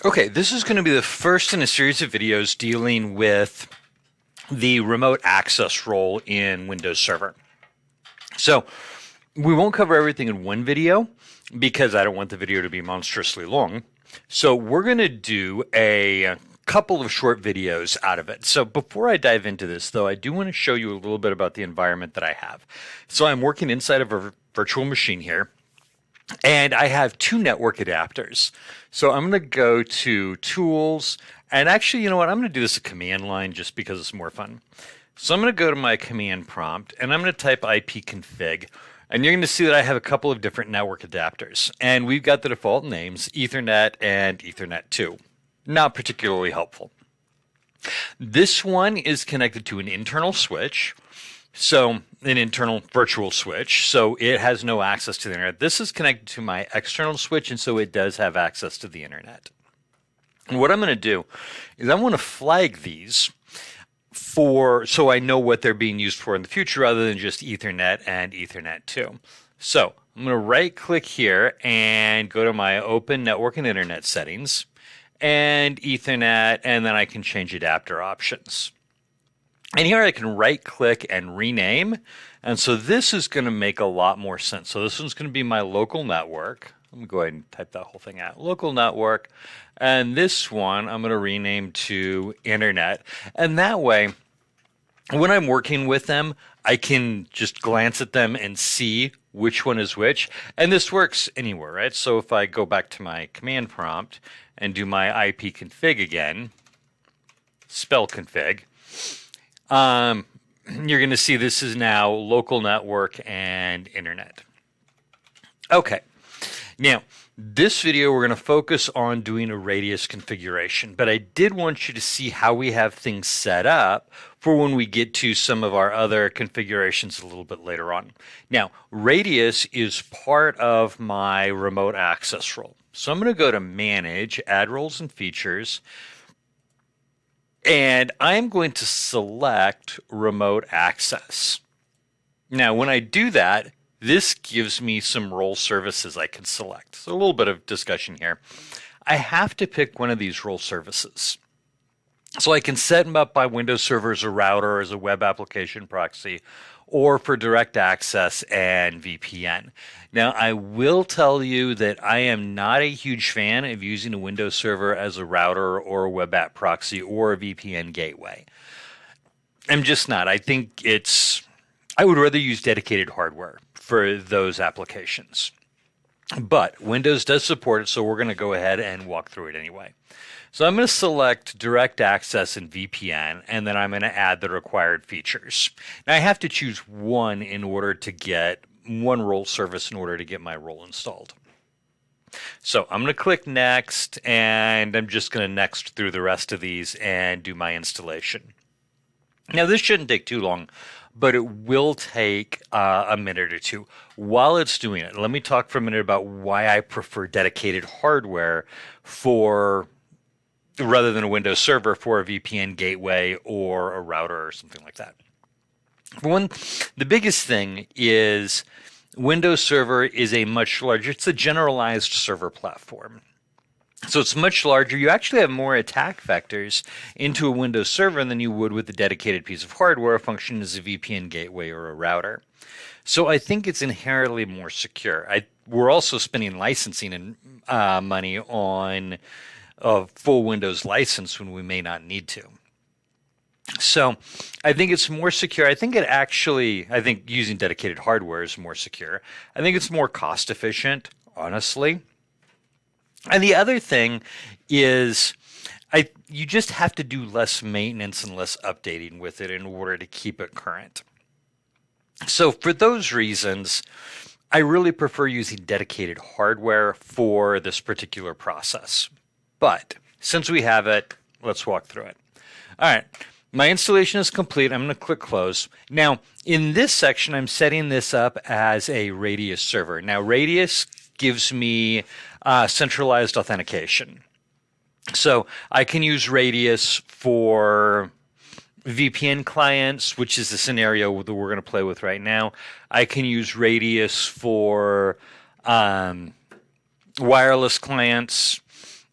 Okay, this is going to be the first in a series of videos dealing with the remote access role in Windows Server. So we won't cover everything in one video because I don't want the video to be monstrously long. So we're going to do a couple of short videos out of it. So before I dive into this, though, I do want to show you a little bit about the environment that I have. So I'm working inside of a virtual machine here. And I have two network adapters. So I'm going to go to Tools. And actually, you know what? I'm going to do this a command line just because it's more fun. So I'm going to go to my command prompt and I'm going to type ipconfig. And you're going to see that I have a couple of different network adapters. And we've got the default names, Ethernet and Ethernet 2. Not particularly helpful. This one is connected to an internal switch. So an internal virtual switch, so it has no access to the internet. This is connected to my external switch, and so it does have access to the internet. And what I'm going to do is I want to flag these so I know what they're being used for in the future rather than just Ethernet and Ethernet 2. So I'm going to right click here and go to my Open Network and Internet settings and Ethernet, and then I can change adapter options. And here I can right click and rename. And so this is going to make a lot more sense. So this one's going to be my local network. I'm going to go ahead and type that whole thing out. Local network. And this one I'm going to rename to internet. And that way, when I'm working with them, I can just glance at them and see which one is which. And this works anywhere, right? So if I go back to my command prompt and do my ipconfig again, spell config, you're going to see this is now local network and internet. Okay, now this video we're going to focus on doing a radius configuration, but I did want you to see how we have things set up for when we get to some of our other configurations a little bit later on. Now, radius is part of my remote access role. So I'm going to go to Manage, Add Roles and Features, and I'm going to select remote access. Now, when I do that, this gives me some role services I can select. So a little bit of discussion here. I have to pick one of these role services. So I can set them up by Windows Server as a router, as a web application proxy, or for direct access and VPN. Now, I will tell you that I am not a huge fan of using a Windows Server as a router or a web app proxy or a VPN gateway. I'm just not. I think I would rather use dedicated hardware for those applications. But Windows does support it, so we're going to go ahead and walk through it anyway. So I'm going to select direct access and VPN, and then I'm going to add the required features. Now I have to choose one in order to get one role service in order to get my role installed. So I'm going to click next, and I'm just going to next through the rest of these and do my installation. Now this shouldn't take too long, but it will take a minute or two. While it's doing it, let me talk for a minute about why I prefer dedicated hardware rather than a Windows Server for a VPN gateway or a router or something like that. For one, the biggest thing is Windows Server is it's a generalized server platform. So it's much larger. You actually have more attack vectors into a Windows Server than you would with a dedicated piece of hardware functioning as a VPN gateway or a router. So I think it's inherently more secure. We're also spending licensing and money on a full Windows license when we may not need to. So I think it's more secure. I think using dedicated hardware is more secure. I think it's more cost efficient, honestly. And the other thing is you just have to do less maintenance and less updating with it in order to keep it current. So for those reasons, I really prefer using dedicated hardware for this particular process. But since we have it, let's walk through it. All right, my installation is complete. I'm going to click close. Now, in this section, I'm setting this up as a Radius server. Now, Radius gives me centralized authentication. So I can use Radius for VPN clients, which is the scenario that we're going to play with right now. I can use Radius for wireless clients.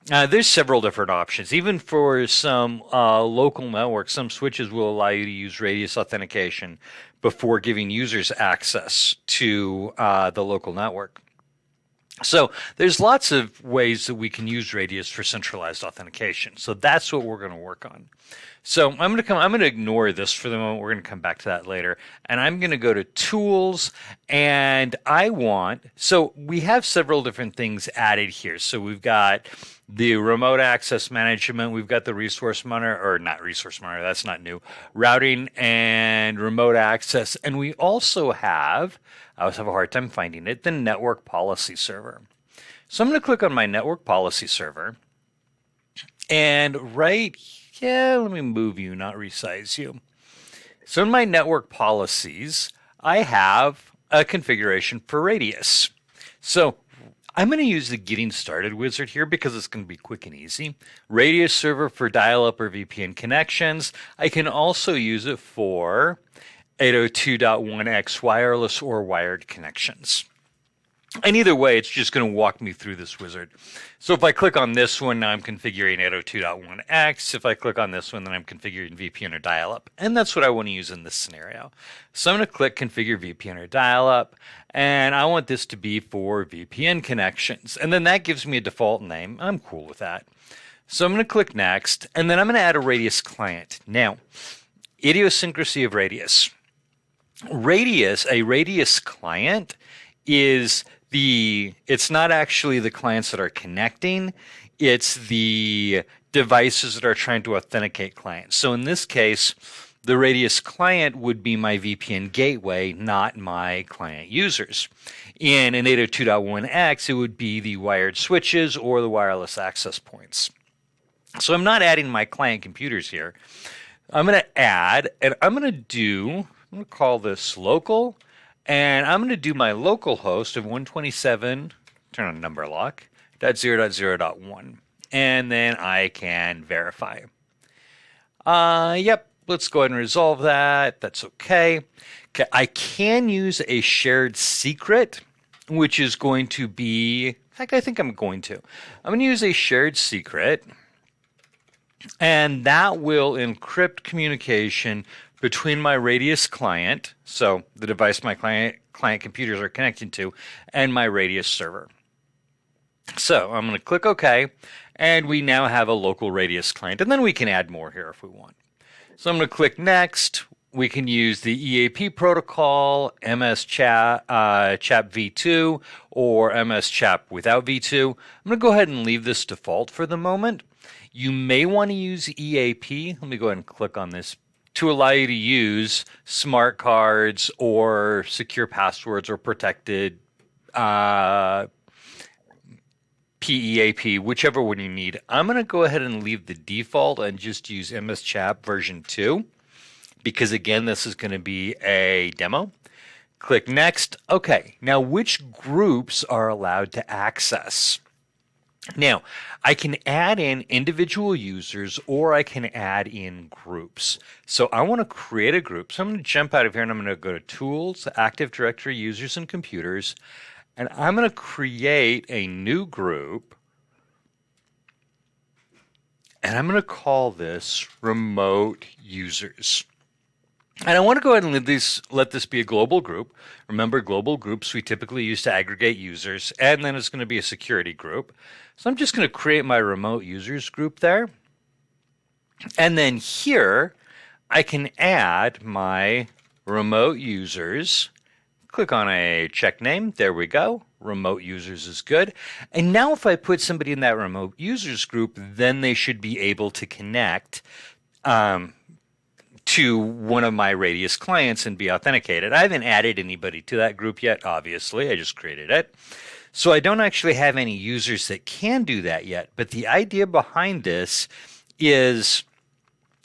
There's several different options. Even for some local networks, some switches will allow you to use radius authentication before giving users access to the local network. So there's lots of ways that we can use radius for centralized authentication. So that's what we're going to work on. So I'm going to ignore this for the moment. We're going to come back to that later. And I'm going to go to Tools, and so we have several different things added here. So we've got the remote access management. We've got the resource monitor, or not resource monitor, that's not new, routing and remote access. And we also have, I always have a hard time finding it, the network policy server. So I'm going to click on my network policy server, and let me move you, not resize you. So in my network policies, I have a configuration for radius. So I'm going to use the Getting Started wizard here because it's going to be quick and easy. Radius server for dial-up or VPN connections. I can also use it for 802.1x wireless or wired connections. And either way, it's just going to walk me through this wizard. So if I click on this one, now I'm configuring 802.1x. If I click on this one, then I'm configuring VPN or dial-up. And that's what I want to use in this scenario. So I'm going to click Configure VPN or dial-up. And I want this to be for VPN connections. And then that gives me a default name. I'm cool with that. So I'm going to click Next. And then I'm going to add a radius client. Now, idiosyncrasy of radius. A radius client it's not actually the clients that are connecting, it's the devices that are trying to authenticate clients. So in this case, the radius client would be my VPN gateway, not my client users. In an 802.1x, it would be the wired switches or the wireless access points. So I'm not adding my client computers here. I'm going to add, and I'm going to call this local. And I'm going to do my local host of 127, turn on number lock, .0.0.1. And then I can verify. Yep, let's go ahead and resolve that. That's okay. I can use a shared secret, which is going to be, in fact, I think I'm going to use a shared secret. And that will encrypt communication between my radius client, so the device my client computers are connecting to, and my radius server. So I'm going to click OK, and we now have a local radius client, and then we can add more here if we want. So I'm going to click Next. We can use the EAP protocol, MS Chat v2, or MS Chat without v2. I'm going to go ahead and leave this default for the moment. You may want to use EAP. Let me go ahead and click on this to allow you to use smart cards or secure passwords or protected PEAP, whichever one you need. I'm going to go ahead and leave the default and just use MS Chat version 2 because, again, this is going to be a demo. Click Next. Okay, now which groups are allowed to access? Now, I can add in individual users or I can add in groups. So I want to create a group. So I'm going to jump out of here and I'm going to go to Tools, Active Directory, Users and Computers. And I'm going to create a new group. And I'm going to call this Remote Users. And I want to go ahead and let this be a global group. Remember, global groups we typically use to aggregate users, and then it's going to be a security group. So I'm just going to create my remote users group there. And then here, I can add my remote users. Click on a check name. There we go. Remote users is good. And now if I put somebody in that remote users group, then they should be able to connect to one of my radius clients and be authenticated. I haven't added anybody to that group yet, obviously. I just created it. So I don't actually have any users that can do that yet. But the idea behind this is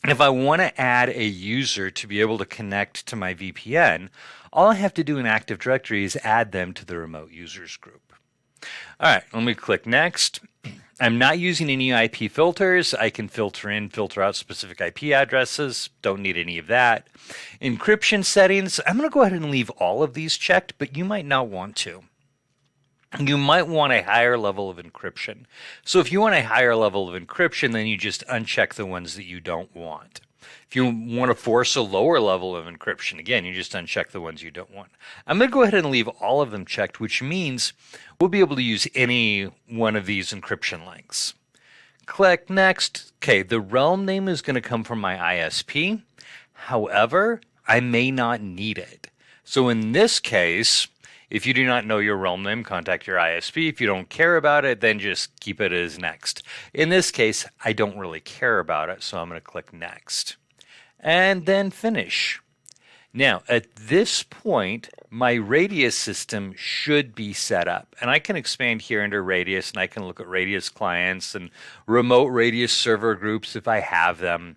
if I want to add a user to be able to connect to my VPN, all I have to do in Active Directory is add them to the remote users group. All right, let me click Next. I'm not using any IP filters. I can filter in, filter out specific IP addresses. Don't need any of that. Encryption settings, I'm going to go ahead and leave all of these checked, but you might not want to. you might want a higher level of encryption. So if you want a higher level of encryption, then you just uncheck the ones that you don't want. If you want to force a lower level of encryption, again, you just uncheck the ones you don't want. I'm going to go ahead and leave all of them checked, which means we'll be able to use any one of these encryption lengths. Click Next. Okay, the realm name is going to come from my ISP. However, I may not need it. So in this case, if you do not know your realm name, contact your ISP. If you don't care about it, then just keep it as next. In this case, I don't really care about it, so I'm going to click Next. And then Finish. Now, at this point, my Radius system should be set up. And I can expand here into Radius, and I can look at Radius clients and remote Radius server groups if I have them.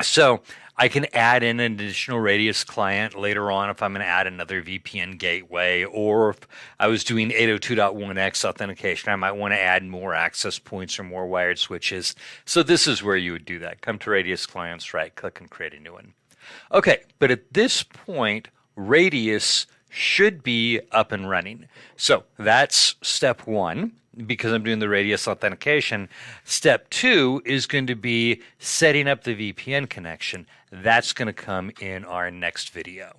So I can add in an additional Radius client later on if I'm going to add another VPN gateway, or if I was doing 802.1x authentication, I might want to add more access points or more wired switches. So this is where you would do that. Come to Radius clients, right click and create a new one. Okay, but at this point, Radius should be up and running. So that's step one. Because I'm doing the Radius authentication. Step two is going to be setting up the VPN connection. That's going to come in our next video.